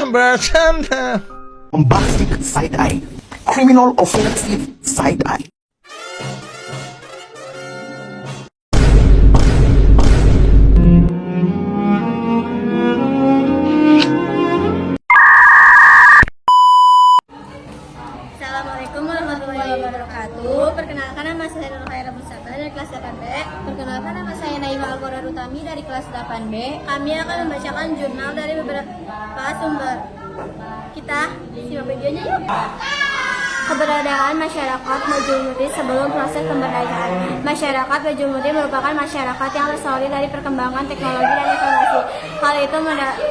bercanda. Bombastic side eye, criminal offensive side eye. Assalamualaikum warahmatullahi wabarakatuh. Perkenalkan, nama saya Nurul Khaira Mustafa dari kelas 8B. Perkenalkan, nama saya Naima Al-Qur'an Utami dari kelas 8B. Kami akan membacakan jurnal dari beberapa sumber. Kita simak videonya yuk. Keberadaan masyarakat Bajulmudi sebelum proses pemberdayaan. Masyarakat Bajulmudi merupakan masyarakat yang tersolid dari perkembangan teknologi dan informasi. Hal itu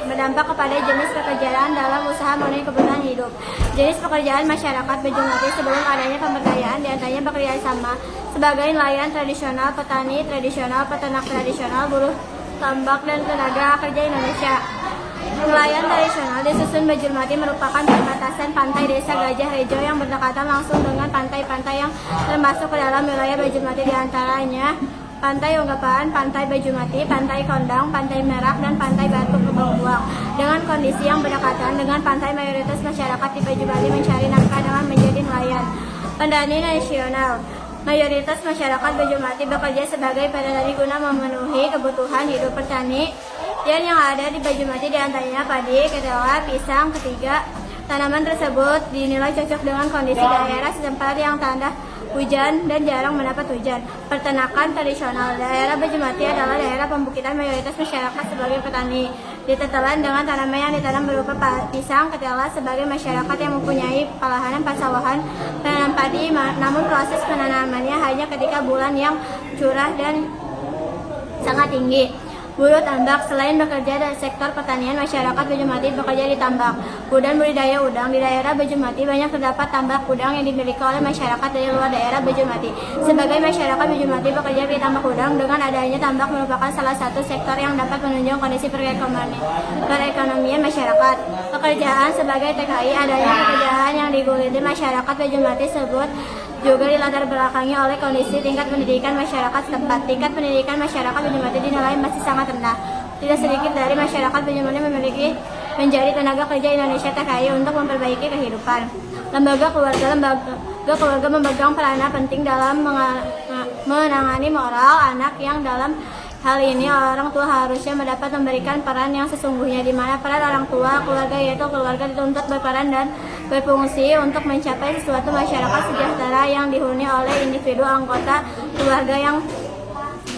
berdampak kepada jenis pekerjaan dalam usaha memenuhi kebutuhan hidup. Jenis pekerjaan masyarakat Bajulmudi sebelum adanya pemberdayaan diantaranya bekerja sama sebagai nelayan tradisional, petani tradisional, peternak tradisional, buruh tambak, dan tenaga kerja Indonesia. Nelayan tradisional di Susun Bajulmati merupakan perbatasan pantai desa Gajah Rejo yang berdekatan langsung dengan pantai-pantai yang termasuk ke dalam wilayah Bajulmati, diantaranya Pantai Unggapan, Pantai Bajulmati, Pantai Kondang, Pantai Merak, dan Pantai Batu Kebang Buang. Dengan kondisi yang berdekatan dengan pantai, mayoritas masyarakat di Bajulmati mencari nafkah dengan menjadi nelayan. Petani nasional. Mayoritas masyarakat Bajulmati bekerja sebagai petani guna memenuhi kebutuhan hidup petani dan yang ada di Bajulmati diantaranya padi, ketela, pisang. Ketiga, tanaman tersebut dinilai cocok dengan kondisi daerah setempat yang tanda hujan dan jarang mendapat hujan. Peternakan tradisional. Daerah Bajulmati adalah daerah pembukitan, mayoritas masyarakat sebagai petani. Ditetelan dengan tanaman yang ditanam berupa pisang, ketela sebagai masyarakat yang mempunyai lahan persawahan penanam padi, namun proses penanamannya hanya ketika bulan yang curah dan sangat tinggi. Buruh tambak. Selain bekerja dari sektor pertanian, masyarakat Bajulmati bekerja di tambak udang, budidaya udang. Di daerah Bajulmati banyak terdapat tambak udang yang dimiliki oleh masyarakat dari luar daerah Bajulmati. Sebagai masyarakat Bajulmati bekerja di tambak udang, dengan adanya tambak merupakan salah satu sektor yang dapat menunjang kondisi perekonomian masyarakat. Pekerjaan sebagai TKI. Adanya pekerjaan yang digeluti masyarakat Bajulmati tersebut juga dilatar belakangi oleh kondisi tingkat pendidikan masyarakat setempat. Tingkat pendidikan masyarakat Bajulmati dinilai masih sangat rendah. Tidak sedikit dari masyarakat Bajulmati menjadi tenaga kerja Indonesia TKI untuk memperbaiki kehidupan. Lembaga keluarga memegang peranan penting dalam menangani moral anak, yang dalam hal ini orang tua harusnya mendapat memberikan peran yang sesungguhnya, di mana peran orang tua keluarga yaitu keluarga dituntut berperan dan berfungsi untuk mencapai suatu masyarakat sejahtera yang dihuni oleh individu anggota keluarga yang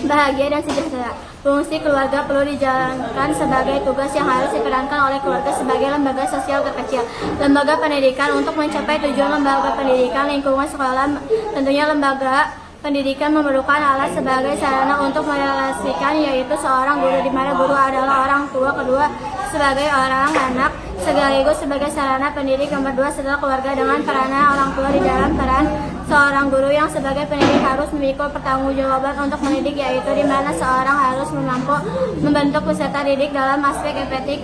bahagia dan sejahtera. Fungsi keluarga perlu dijalankan sebagai tugas yang harus diperankan oleh keluarga sebagai lembaga sosial terkecil. Lembaga pendidikan. Untuk mencapai tujuan lembaga pendidikan lingkungan sekolah, tentunya lembaga pendidikan memerlukan alat sebagai sarana untuk merelasikan, yaitu seorang guru, di mana guru adalah orang tua kedua sebagai orang anak, sekaligus sebagai sarana pendidik nomor 2 setelah keluarga. Dengan peranan orang tua di dalam peran seorang guru yang sebagai pendidik harus memikul pertanggungjawaban untuk mendidik, yaitu di mana seorang harus mampu membentuk peserta didik dalam aspek efektif,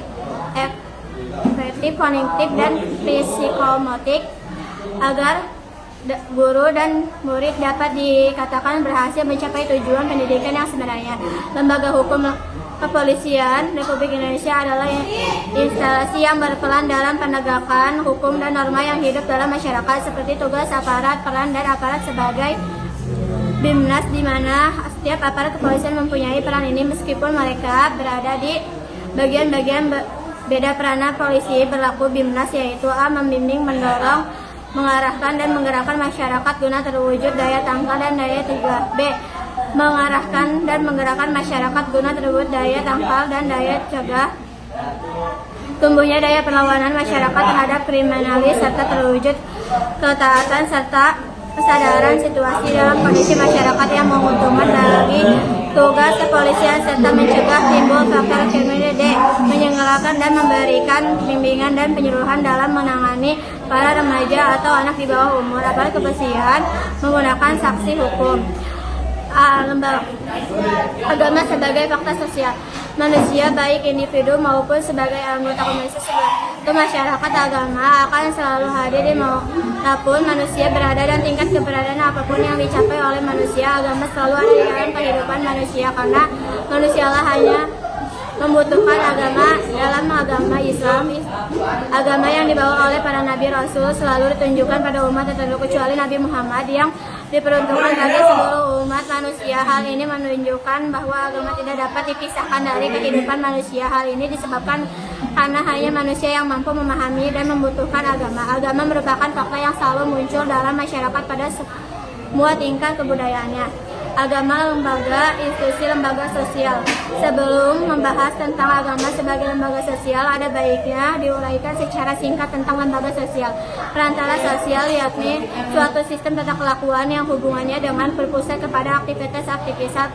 kognitif, dan psikomotorik agar guru dan murid dapat dikatakan berhasil mencapai tujuan pendidikan yang sebenarnya. Lembaga hukum. Kepolisian Republik Indonesia adalah instalasi yang berperan dalam penegakan hukum dan norma yang hidup dalam masyarakat, seperti tugas aparat, peran dan aparat sebagai BIMNAS, di mana setiap aparat kepolisian mempunyai peran ini meskipun mereka berada di bagian-bagian beda. Peranan polisi berlaku BIMNAS yaitu A. Membimbing, mendorong, mengarahkan dan menggerakkan masyarakat guna terwujud daya tangkal dan daya tegak. B. Mengarahkan dan menggerakkan masyarakat guna terwujud daya tangkal dan daya cegah tumbuhnya daya perlawanan masyarakat terhadap kriminalis, serta terwujud ketaatan serta kesadaran situasi dalam kondisi masyarakat yang menguntungkan. Bagi tugas kepolisian serta mencegah timbul faktor kriminal. D. Menyelenggarakan dan memberikan bimbingan dan penyuluhan dalam menangani para remaja atau anak di bawah umur. Aparat kepolisian menggunakan saksi hukum. Agama sebagai fakta sosial. Manusia, baik individu maupun sebagai anggota komunitas suatu masyarakat, agama akan selalu hadir dimanapun manusia berada dan tingkat keberadaan apapun yang dicapai oleh manusia. Agama selalu ada di dalam kehidupan manusia karena manusialah hanya membutuhkan agama dalam dalam agama Islam, agama yang dibawa oleh para nabi rasul selalu ditunjukkan pada umat tertentu kecuali Nabi Muhammad yang diperuntukkan bagi seluruh umat manusia. Hal ini menunjukkan bahwa agama tidak dapat dipisahkan dari kehidupan manusia. Hal ini disebabkan karena hanya manusia yang mampu memahami dan membutuhkan agama. Agama merupakan fakta yang selalu muncul dalam masyarakat pada semua tingkat kebudayaannya. Agama, lembaga, institusi, lembaga sosial. Sebelum membahas tentang agama sebagai lembaga sosial, ada baiknya diuraikan secara singkat tentang lembaga sosial. Perantara sosial yakni suatu sistem tata kelakuan yang hubungannya dengan berpusat kepada aktivitas-aktivitas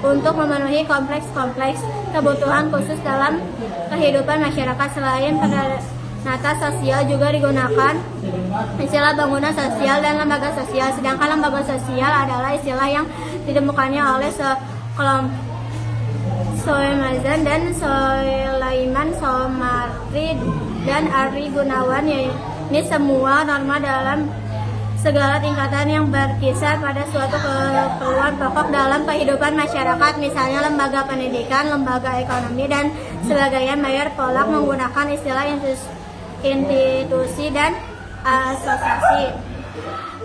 untuk memenuhi kompleks-kompleks kebutuhan khusus dalam kehidupan masyarakat. Selain nata sosial juga digunakan istilah bangunan sosial dan lembaga sosial. Sedangkan lembaga sosial adalah istilah yang ditemukannya oleh sekelompok Soemazan dan Sulaiman Somari dan Ari Gunawan. Ini semua norma dalam segala tingkatan yang berkisar pada suatu keperluan pokok dalam kehidupan masyarakat, misalnya lembaga pendidikan, lembaga ekonomi, dan sebagainya. Mayer Polak menggunakan istilah institusi dan asosiasi.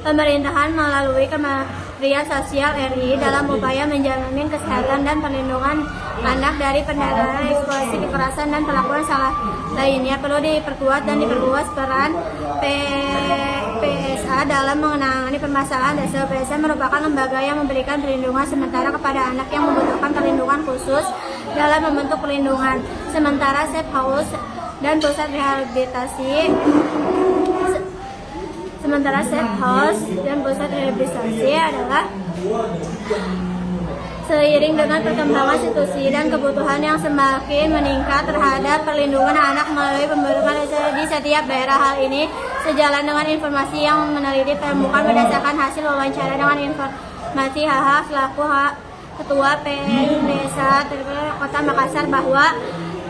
Pemerintahan melalui Kementerian Sosial RI dalam upaya menjamin kesehatan dan perlindungan anak dari pendataan, eksploitasi, kekerasan, dan perlakuan salah lainnya perlu diperkuat dan diperluas peran PSA dalam menangani permasalahan dasar. PSA merupakan lembaga yang memberikan perlindungan sementara kepada anak yang membutuhkan perlindungan khusus dalam membentuk perlindungan sementara safe house dan pusat rehabilitasi. Sementara safe house dan pusat rehabilitasi adalah seiring dengan perkembangan situasi dan kebutuhan yang semakin meningkat terhadap perlindungan anak melalui pembentukan di setiap daerah. Hal ini sejalan dengan informasi yang meneliti temukan berdasarkan hasil wawancara dengan informasi HH selaku Ketua PDSA Kota Makassar bahwa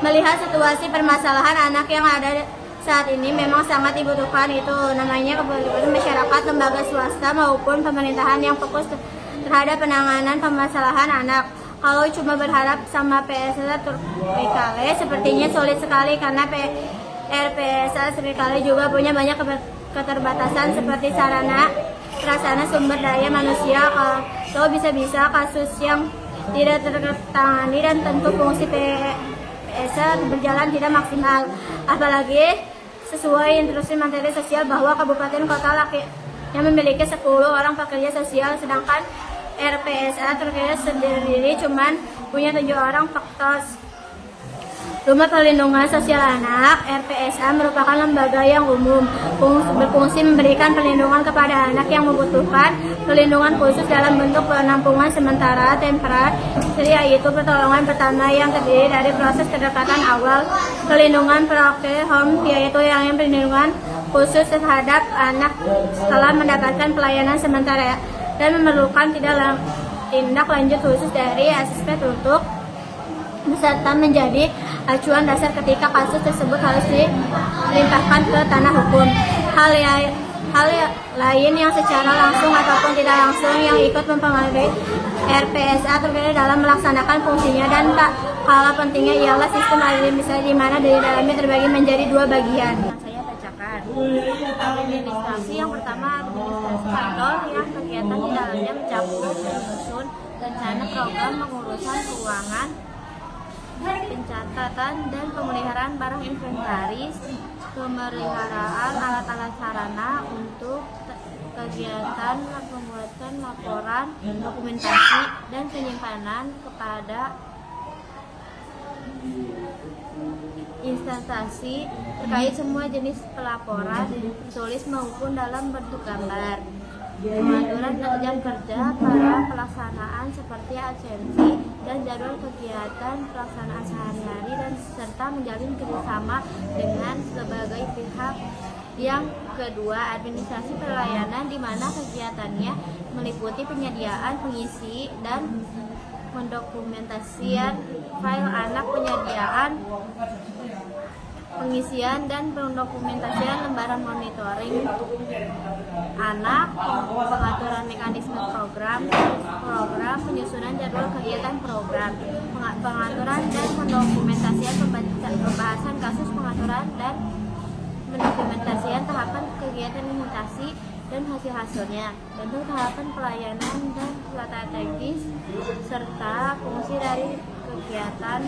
melihat situasi permasalahan anak yang ada saat ini memang sangat dibutuhkan itu namanya kebutuhan masyarakat, lembaga swasta maupun pemerintahan yang fokus terhadap penanganan permasalahan anak. Kalau cuma berharap sama PSA Turkikale sepertinya sulit sekali karena RPSA Turkikale juga punya banyak keterbatasan seperti sarana, prasarana, sumber daya manusia. Kalau bisa-bisa kasus yang tidak tertangani dan tentu fungsi PSA berjalan tidak maksimal. Apalagi sesuai instruksi Menteri Sosial bahwa kabupaten kota yang memiliki 10 orang pekerja sosial, sedangkan RPSA terkait sendiri cuman punya 7 orang faktos. Rumah Perlindungan Sosial Anak (RPSA) merupakan lembaga yang umum berfungsi memberikan perlindungan kepada anak yang membutuhkan perlindungan khusus dalam bentuk penampungan sementara temporer, yaitu pertolongan pertama yang terdiri dari proses pendekatan awal, perlindungan proaktif home, yaitu yang perlindungan khusus terhadap anak setelah mendapatkan pelayanan sementara dan memerlukan tindak lanjut khusus dari asisten untuk serta menjadi acuan dasar ketika kasus tersebut harus dilimpahkan ke tanah hukum. Hal lain yang secara langsung ataupun tidak langsung yang ikut mempengaruhi RPSA terkait dalam melaksanakan fungsinya dan tak kalah pentingnya ialah sistem administrasi di mana dari dalamnya terbagi menjadi 2 bagian. Saya bacakan. Administrasi yang pertama, administrasi kantor yang kegiatan di dalamnya mencakup menyusun rencana program pengurusan keuangan, pencatatan dan pemeliharaan barang inventaris, pemeliharaan alat-alat sarana untuk kegiatan pembuatan laporan, dokumentasi, dan penyimpanan kepada instansi terkait semua jenis pelaporan, tertulis maupun dalam bentuk gambar. Pengaturan jam kerja para pelaksanaan seperti absensi dan jadwal kegiatan pelaksanaan sehari-hari dan serta menjalin kerjasama dengan sebagai pihak. Yang kedua, administrasi pelayanan di mana kegiatannya meliputi penyediaan, pengisi dan mendokumentasian file anak, pengisian dan pendokumentasian lembaran monitoring anak, pengaturan mekanisme program, penyusunan jadwal kegiatan program, pengaturan dan pendokumentasian pembahasan kegiatan implementasi dan hasil-hasilnya, bentuk tahapan pelayanan dan strategis, serta fungsi dari kegiatan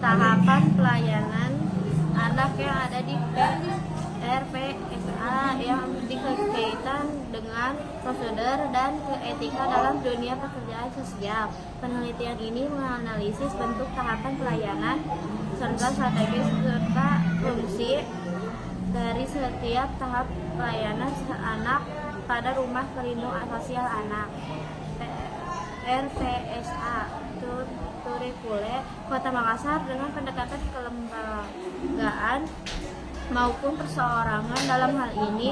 tahapan pelayanan anak yang ada di RPSA yang dikaitkan dengan prosedur dan etika dalam dunia pekerjaan sosial. Penelitian ini menganalisis bentuk tahapan pelayanan serta strategis serta fungsi dari setiap tahap pelayanan anak pada Rumah Perlindungan Sosial Anak RPSA Turikule Kota Makassar dengan pendekatan kelembagaan maupun perseorangan. Dalam hal ini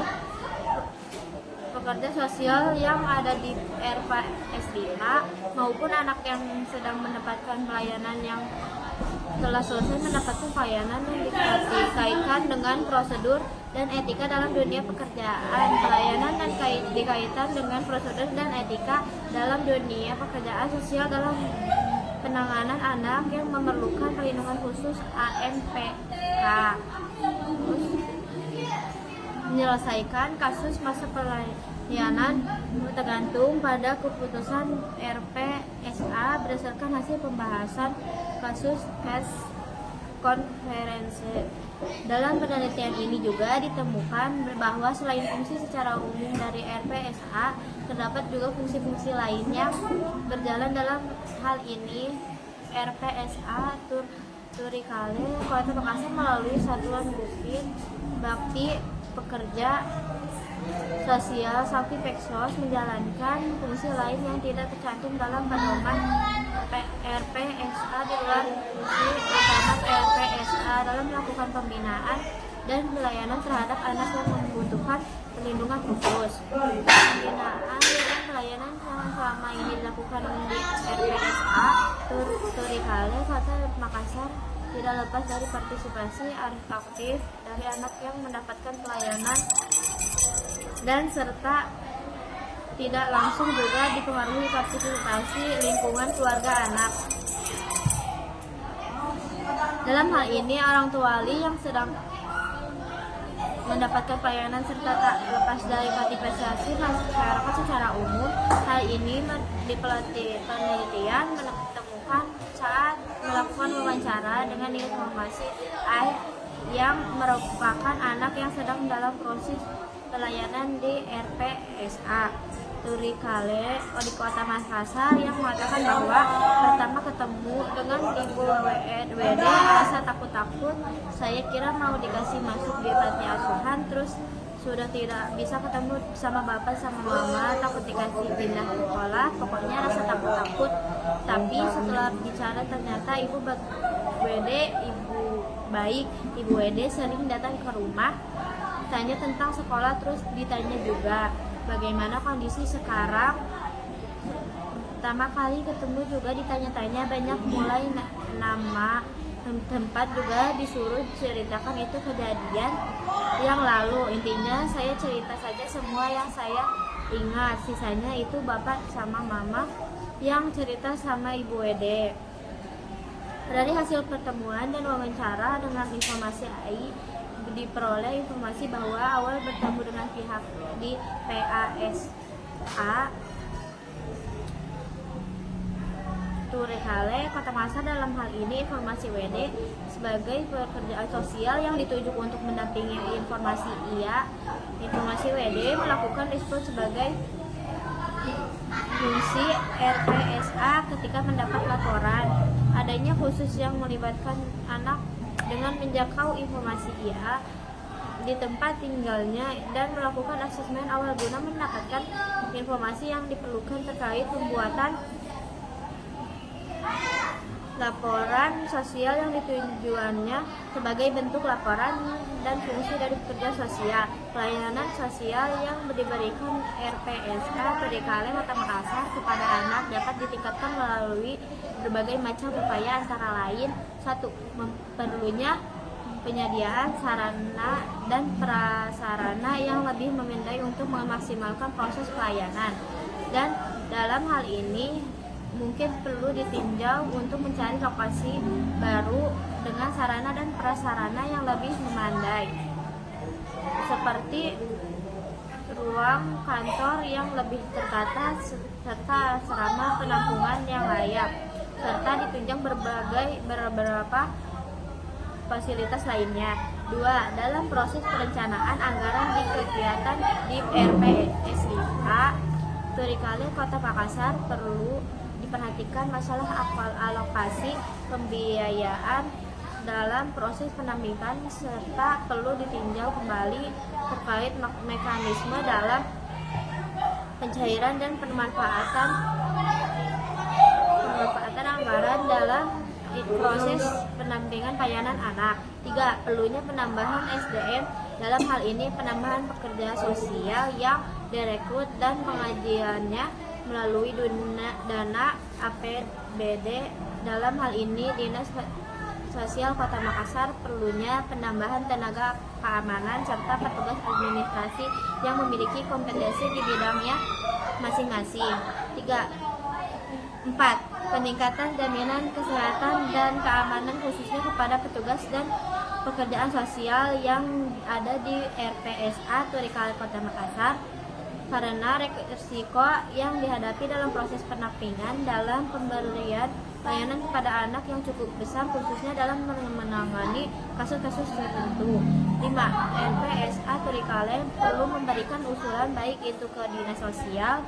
pekerja sosial yang ada di RPSDA maupun anak yang sedang mendapatkan pelayanan yang telah selesai mendapatkan pelayanan yang dikaitkan dengan prosedur dan etika dalam dunia pekerjaan. Pelayanan dan dikaitkan dengan prosedur dan etika dalam dunia pekerjaan sosial dalam penanganan anak yang memerlukan perlindungan khusus ANPK. Menyelesaikan kasus masa pelayanan tergantung pada keputusan RPSA berdasarkan hasil pembahasan kasus konferensi. Dalam penelitian ini juga ditemukan bahwa selain fungsi secara umum dari RPSA, terdapat juga fungsi-fungsi lain yang berjalan dalam hal ini. RPSA Turikale Kota Makassar melalui Satuan Bakti Pekerja Sosial Sakti Peksos menjalankan fungsi lain yang tidak tercantum dalam pedoman RPSA di luar fungsi utama RPSA dalam melakukan pembinaan dan pelayanan terhadap anak yang membutuhkan perlindungan khusus. Pembinaan dan pelayanan yang selama ini dilakukan di RPSA Turikale Kota Makassar tidak lepas dari partisipasi aktif dari anak yang mendapatkan pelayanan dan serta tidak langsung juga dipengaruhi partisipasi lingkungan keluarga anak. Dalam hal ini, orang tua wali yang sedang mendapatkan pelayanan serta tak lepas dari partisipasi masyarakat secara umum. Hal ini di penelitian menemukan saat melakukan wawancara dengan informasi yang merupakan anak yang sedang dalam proses pelayanan di RPSA Turikale di Kota Makassar yang mengatakan bahwa pertama ketemu dengan ibu WD rasa takut-takut, saya kira mau dikasih masuk di panti asuhan, terus sudah tidak bisa ketemu sama bapak sama mama, takut dikasih pindah sekolah, pokoknya rasa takut-takut. Tapi setelah bicara ternyata ibu WD ibu baik, ibu WD sering datang ke rumah tanya tentang sekolah, terus ditanya juga bagaimana kondisi sekarang. Pertama kali ketemu juga ditanya-tanya banyak, mulai nama tempat juga disuruh ceritakan itu kejadian yang lalu. Intinya saya cerita saja semua yang saya ingat, sisanya itu bapak sama mama yang cerita sama ibu WD. Dari hasil pertemuan dan wawancara dengan informasi AI diperoleh informasi bahwa awal bertemu dengan pihak di PASA Turikale Kota Makassar. Dalam hal ini informasi WD sebagai pekerjaan sosial yang ditunjuk untuk mendampingi informasi informasi WD melakukan respon sebagai fungsi RPSA ketika mendapat laporan adanya khusus yang melibatkan anak dengan menjangkau informasi di tempat tinggalnya dan melakukan asesmen awal guna mendapatkan informasi yang diperlukan terkait pembuatan laporan sosial yang ditujuannya sebagai bentuk laporan dan fungsi dari pekerja sosial. Pelayanan sosial yang diberikan RPSA Turikale Kota Makassar kepada anak dapat ditingkatkan melalui berbagai macam upaya, antara lain: 1. Perlunya penyediaan sarana dan prasarana yang lebih memadai untuk memaksimalkan proses pelayanan, dan dalam hal ini mungkin perlu ditinjau untuk mencari lokasi baru dengan sarana dan prasarana yang lebih memadai. seperti ruang kantor yang lebih tertata serta asrama penampungan yang layak, serta ditunjang beberapa fasilitas lainnya. 2. Dalam proses perencanaan anggaran di kegiatan di RPSIA Turikale Kota Makassar perlu diperhatikan masalah alokasi pembiayaan dalam proses penambangan serta perlu ditinjau kembali terkait mekanisme dalam pencairan dan pemanfaatan anggaran dalam proses pendampingan pelayanan anak. 3. Perlunya penambahan SDM, dalam hal ini penambahan pekerja sosial yang direkrut dan pengajiannya melalui dana APBD. Dalam hal ini Dinas Sosial Kota Makassar perlunya penambahan tenaga keamanan serta petugas administrasi yang memiliki kompetensi di bidangnya masing-masing. 4. Peningkatan jaminan kesehatan dan keamanan khususnya kepada petugas dan pekerjaan sosial yang ada di RPSA Turikale Kota Makassar karena risiko yang dihadapi dalam proses penampingan dalam pemberian layanan kepada anak yang cukup besar khususnya dalam menangani kasus-kasus tertentu. 5. RPSA Turikale perlu memberikan usulan baik itu ke Dinas Sosial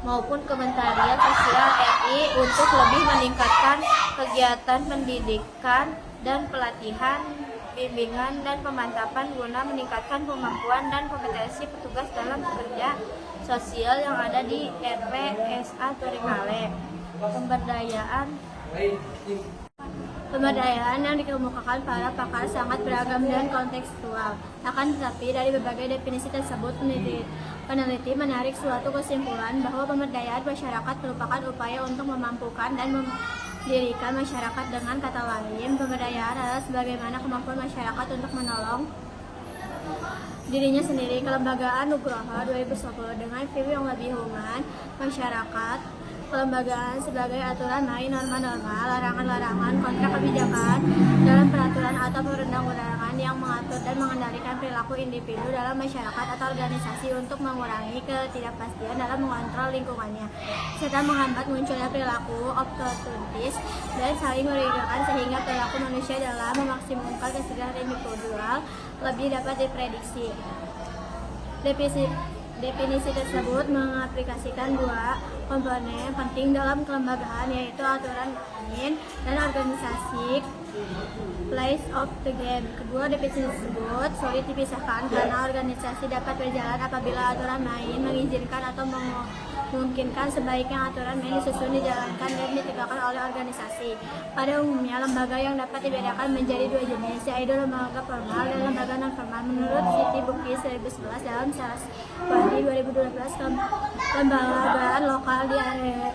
maupun Kementerian Sosial RI untuk lebih meningkatkan kegiatan pendidikan dan pelatihan, bimbingan dan pemantapan guna meningkatkan kemampuan dan kompetensi petugas dalam bekerja sosial yang ada di RPSA Turikale. Pemberdayaan yang dikemukakan para pakar sangat beragam dan kontekstual. Akan tetapi dari berbagai definisi tersebut peneliti menarik suatu kesimpulan bahwa pemberdayaan masyarakat merupakan upaya untuk memampukan dan mendirikan masyarakat. Dengan kata lain, pemberdayaan adalah sebagaimana kemampuan masyarakat untuk menolong dirinya sendiri. Kelembagaan Nugroho 2010 dengan view yang lebih human masyarakat. Kelembagaan sebagai aturan main norma-norma, larangan-larangan, kontrak kebijakan dalam peraturan atau perundang-undangan yang mengatur dan mengendalikan perilaku individu dalam masyarakat atau organisasi untuk mengurangi ketidakpastian dalam mengontrol lingkungannya, serta menghambat munculnya perilaku oportunis dan saling merugikan sehingga perilaku manusia dalam memaksimumkan kesejahteraan individual lebih dapat diprediksi. Definisi tersebut mengaplikasikan dua komponen penting dalam kelembagaan, yaitu aturan main dan organisasi place of the game. Kedua definisi tersebut sulit dipisahkan karena organisasi dapat berjalan apabila aturan main mengizinkan atau memungkinkan. Sebaiknya aturan main disusun, dijalankan, dan ditegakkan oleh organisasi. Pada umumnya, lembaga yang dapat dibedakan menjadi dua jenis, yaitu lembaga formal dan lembaga non-formal. Menurut Siti Bukis 2011 dalam Saraswati 2012, kelembagaan lokal di area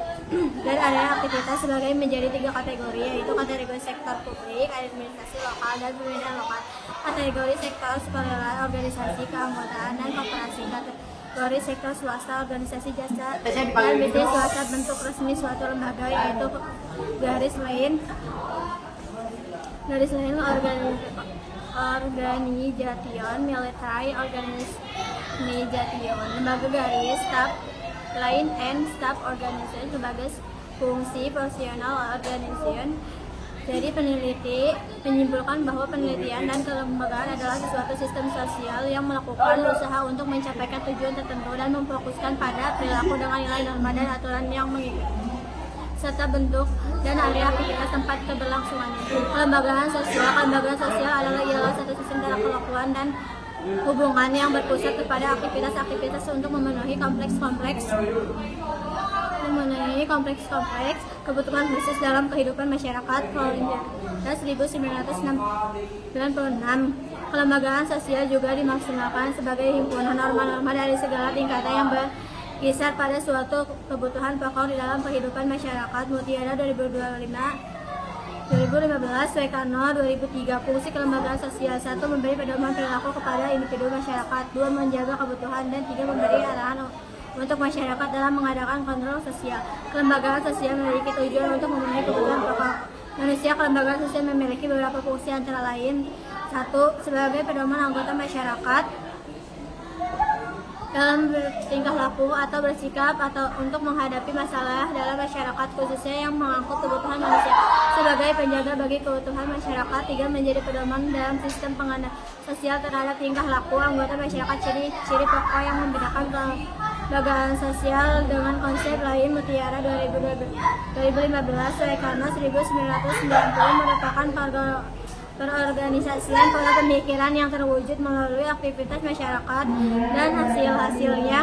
dan area aktivitas sebagai menjadi tiga kategori, yaitu kategori sektor publik, administrasi lokal, dan pemerintahan lokal. Kategori sektor sukarela, organisasi keanggotaan dan koperasi. Kategori sektor swasta, organisasi jasa dan bisnis swasta. Bentuk resmi suatu lembaga yaitu garis lain organisation, military organisation, lembaga garis, staff lain and staff organization sebagai fungsi profesional organisation. Jadi peneliti menyimpulkan bahwa penelitian dan kelembagaan adalah suatu sistem sosial yang melakukan usaha untuk mencapai tujuan tertentu dan memfokuskan pada perilaku dengan nilai norma dan aturan yang mengikuti serta bentuk dan area aktivitas tempat keberlangsungannya. Kelembagaan sosial ialah satu sistem dalam kelakuan dan hubungan yang berpusat kepada aktivitas untuk memenuhi kompleks kebutuhan khusus dalam kehidupan masyarakat. Tahun 1996, kelembagaan sosial juga dimaksimalkan sebagai himpunan norma-norma dari segala tingkatan yang berkisar pada suatu kebutuhan pokok di dalam kehidupan masyarakat. Mutiara 2015, Soekarno 2003. Fungsi kelembagaan sosial: 1. Memberi pedoman perilaku kepada individu masyarakat. 2. Menjaga kebutuhan. Dan 3. Memberi arahan untuk masyarakat dalam mengadakan kontrol sosial. Kelembagaan sosial memiliki tujuan untuk memenuhi kebutuhan pokok manusia. Kelembagaan sosial memiliki beberapa fungsi antara lain: 1. Sebagai pedoman anggota masyarakat dalam bertingkah laku atau bersikap atau untuk menghadapi masalah dalam masyarakat khususnya yang mengangkut kebutuhan manusia sebagai penjaga bagi keutuhan masyarakat. 3. Menjadi pedoman dalam sistem pengendalian sosial terhadap tingkah laku anggota masyarakat. Ciri-ciri pokok yang membedakan kelembagaan sosial dengan konsep lain Mutiara 2015 Suekarno 1990 merupakan perorganisasian pola pemikiran yang terwujud melalui aktivitas masyarakat dan hasil-hasilnya.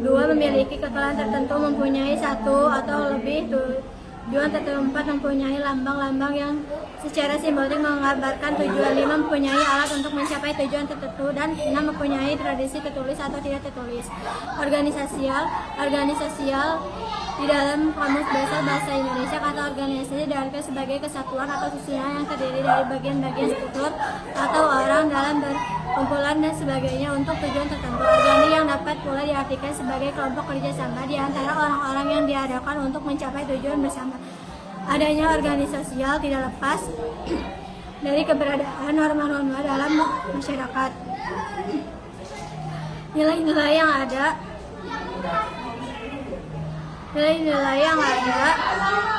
2. Memiliki kekalahan tertentu, mempunyai satu atau lebih tujuan tertentu. 4. Mempunyai lambang-lambang yang secara simbolik menggambarkan tujuan. 5. Mempunyai alat untuk mencapai tujuan tertentu. Dan 6. Mempunyai tradisi tertulis atau tidak tertulis. Organisasial di dalam Kamus Besar Bahasa Indonesia, kata organisasi diartikan sebagai kesatuan atau susunan yang terdiri dari bagian-bagian struktur atau orang dalam berkumpulan dan sebagainya untuk tujuan tertentu. Organi yang dapat pula diartikan sebagai kelompok kerjasama di antara orang-orang yang diadakan untuk mencapai tujuan bersama. Adanya organisasial tidak lepas dari keberadaan norma-norma dalam masyarakat. Nilai-nilai yang ada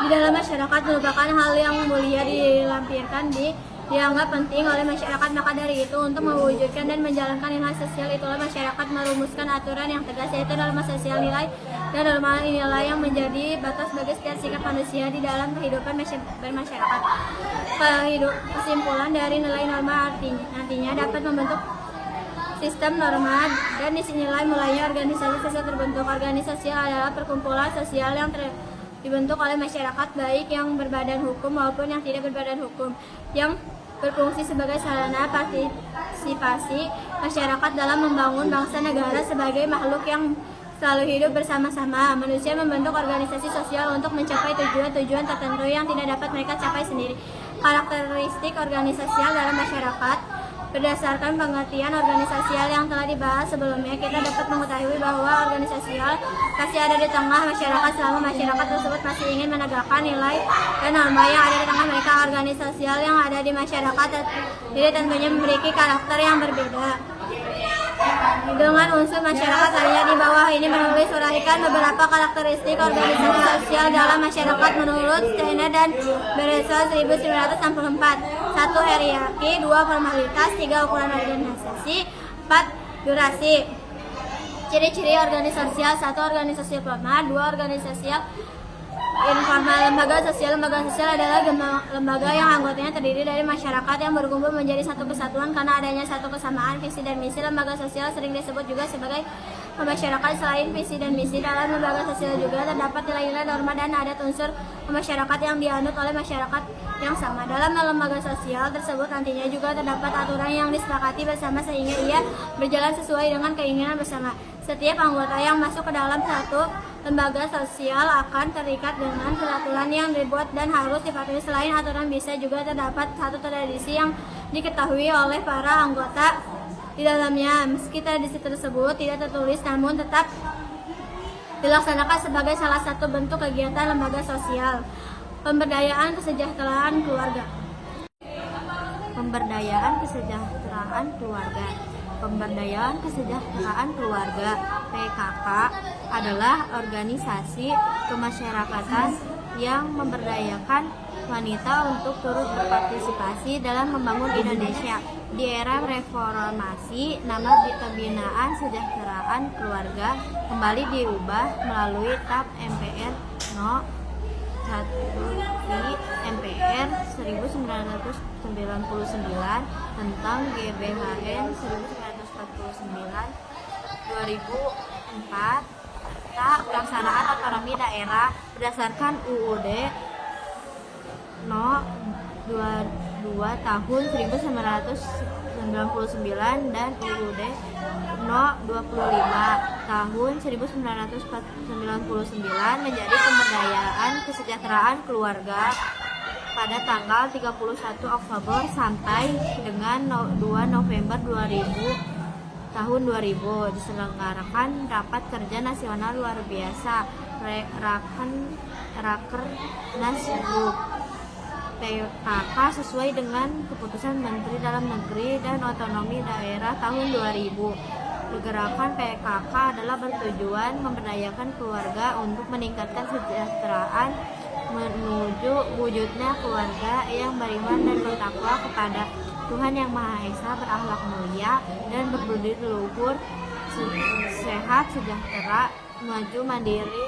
di dalam masyarakat merupakan hal yang mulia dilampirkan dianggap penting oleh masyarakat. Maka dari itu, untuk mewujudkan dan menjalankan nilai sosial itulah masyarakat merumuskan aturan yang tegas, yaitu norma sosial, nilai dan norma nilai yang menjadi batas bagi setiap sikap manusia di dalam kehidupan bermasyarakat. Kesimpulan dari nilai norma nantinya dapat membentuk sistem norma dan isi nilai. Mulainya organisasi sosial terbentuk. Organisasi adalah perkumpulan sosial yang dibentuk oleh masyarakat, baik yang berbadan hukum maupun yang tidak berbadan hukum, yang berfungsi sebagai sarana partisipasi masyarakat dalam membangun bangsa negara sebagai makhluk yang selalu hidup bersama-sama. Manusia membentuk organisasi sosial untuk mencapai tujuan-tujuan tertentu yang tidak dapat mereka capai sendiri. Karakteristik organisasial dalam masyarakat. Berdasarkan pengertian organisasial yang telah dibahas sebelumnya, kita dapat mengetahui bahwa organisasial pasti ada di tengah masyarakat selama masyarakat tersebut masih ingin menegakkan nilai dan norma yang ada di tengah mereka. Organisasial yang ada di masyarakat jadi tentunya memiliki karakter yang berbeda. Dengan unsur masyarakat lainnya di bawah ini menulis uraikan beberapa karakteristik organisasi sosial dalam masyarakat menurut Steiner dan Beresol 1964. 1. Hierarki. 2. Formalitas. 3. Ukuran organisasi. 4. Durasi. Ciri-ciri organisasial. 1. Organisasi formal. 2. Organisasi informal. Lembaga sosial adalah lembaga yang anggotanya terdiri dari masyarakat yang berkumpul menjadi satu kesatuan karena adanya satu kesamaan visi dan misi. Lembaga sosial sering disebut juga sebagai masyarakat. Selain visi dan misi, dalam lembaga sosial juga terdapat nilai-nilai, norma dan adat unsur masyarakat yang dianut oleh masyarakat yang sama. Dalam lembaga sosial tersebut nantinya juga terdapat aturan yang disepakati bersama sehingga ia berjalan sesuai dengan keinginan bersama. Setiap anggota yang masuk ke dalam satu lembaga sosial akan terikat dengan peraturan yang dibuat dan harus dipatuhi. Selain aturan, bisa juga terdapat satu tradisi yang diketahui oleh para anggota di dalamnya. Meski tradisi tersebut tidak tertulis, namun tetap dilaksanakan sebagai salah satu bentuk kegiatan lembaga sosial. Pemberdayaan kesejahteraan keluarga. Pemberdayaan kesejahteraan keluarga. Pemberdayaan Kesejahteraan Keluarga (PKK) adalah organisasi kemasyarakatan yang memberdayakan wanita untuk turut berpartisipasi dalam membangun Indonesia. Di era reformasi, nama Pembinaan Kesejahteraan Keluarga kembali diubah melalui TAP MPR No. 1 MPR 1999 tentang GBHN 1949 2004 tentang pelaksanaan otonomi daerah berdasarkan UUD No. 22 tahun 1999 dan UUD No. 25 tahun 1999 menjadi pemberdayaan kesejahteraan keluarga pada tanggal 31 Oktober sampai dengan 2 November 2000 diselenggarakan rapat kerja nasional luar biasa Rakernas Group PKK sesuai dengan keputusan Menteri Dalam Negeri dan Otonomi Daerah tahun 2000. Gerakan PKK adalah bertujuan memberdayakan keluarga untuk meningkatkan kesejahteraan menuju wujudnya keluarga yang beriman dan bertakwa kepada Tuhan Yang Maha Esa, berakhlak mulia dan berbudi luhur, sehat, sejahtera, maju, mandiri,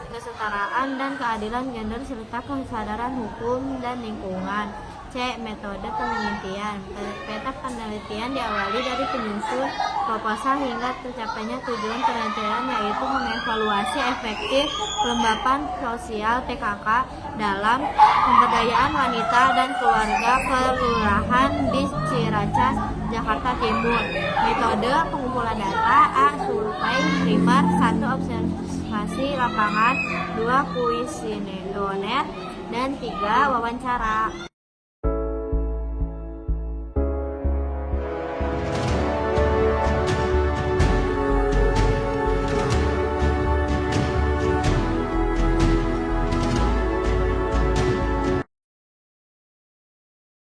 kesetaraan dan keadilan gender serta kesadaran hukum dan lingkungan. C. Metode penelitian. Peta penelitian diawali dari penyusun proposal hingga tercapainya tujuan penelitian, yaitu mengevaluasi efektif kelembapan sosial PKK dalam pemberdayaan wanita dan keluarga kelurahan di Ciracas, Jakarta Timur. Metode pengumpulan data: A. Survei primer, 1. Observasi lapangan, 2. Kuesioner, dan 3. Wawancara.